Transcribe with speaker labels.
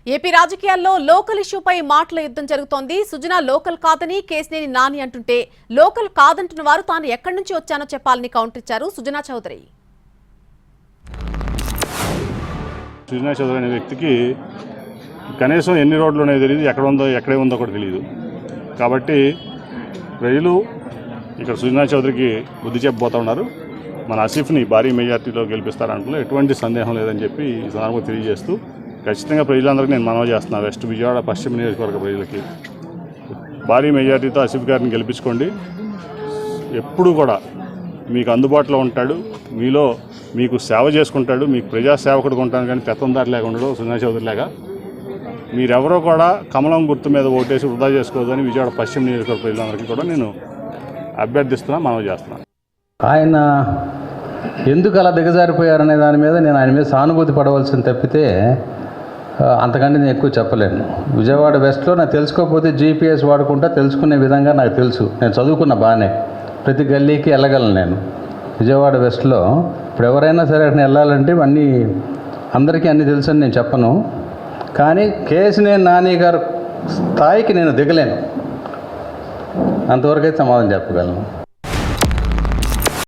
Speaker 1: AP రాజకీయాల్లో local ఇష్యూపై మాటల యుద్ధం జరుగుతోంది. సుజనా లోకల్ కాదని కేసినేని నాని అంటుంటే, లోకల్ కాదంటున్న వారు తాను ఎక్కడి నుంచి వచ్చానో చెప్పాలని కౌంటర్ ఇచ్చారు సుజనా చౌదరి.
Speaker 2: సుజనా చౌదరి అనే వ్యక్తికి కనీసం ఎన్ని రోడ్లు ఉన్నాయో తెలియదు, ఎక్కడే ఉందో కూడా తెలియదు. కాబట్టి ప్రజలు ఇక్కడ సుజనా చౌదరికి బుద్ధి చెప్పబోతా ఉన్నారు. మన ఆసిఫ్ని భారీ మెజార్టీలో గెలిపిస్తారంటూ ఎటువంటి సందేహం లేదని చెప్పి ఈ సందర్భంగా తెలియజేస్తూ, ఖచ్చితంగా ప్రజలందరికీ నేను మనవి చేస్తున్నాను. వెస్ట్ విజయవాడ పశ్చిమ నియోజకవర్గ ప్రజలకి భారీ మెజార్టీతో ఆసిఫ్ గారిని గెలిపించుకోండి. ఎప్పుడు కూడా మీకు అందుబాటులో ఉంటాడు, మీకు సేవ చేసుకుంటాడు, మీకు ప్రజాసేవకుడిగా ఉంటాను. కానీ పెత్తందారి లేక ఉండడు సుజనా చౌదరి లేక. మీరెవరో కూడా కమలం గుర్తు మీద ఓటేసి వృధా చేసుకోవద్దని విజయవాడ పశ్చిమ నియోజకవర్గ ప్రజలందరికీ కూడా నేను అభ్యర్థిస్తున్నా, మనవి చేస్తున్నాను.
Speaker 3: ఆయన ఎందుకు అలా దిగజారిపోయారనే దాని మీద నేను ఆయన మీద సానుభూతి పడవలసింది తప్పితే అంతకంటే నేను ఎక్కువ చెప్పలేను. విజయవాడ వెస్ట్లో నాకు తెలుసుకోకపోతే జీపీఎస్ వాడుకుంటా తెలుసుకునే విధంగా నాకు తెలుసు. నేను చదువుకున్న బాగానే, ప్రతి గల్లీకి వెళ్ళగలను నేను. విజయవాడ వెస్ట్లో ఇప్పుడు ఎవరైనా సరే అట్లా వెళ్ళాలంటే అందరికీ అన్నీ తెలుసు అని నేను చెప్పను. కానీ కేసినేని నాని గారు స్థాయికి నేను దిగలేను, అంతవరకైతే సమాధానం చెప్పగలను.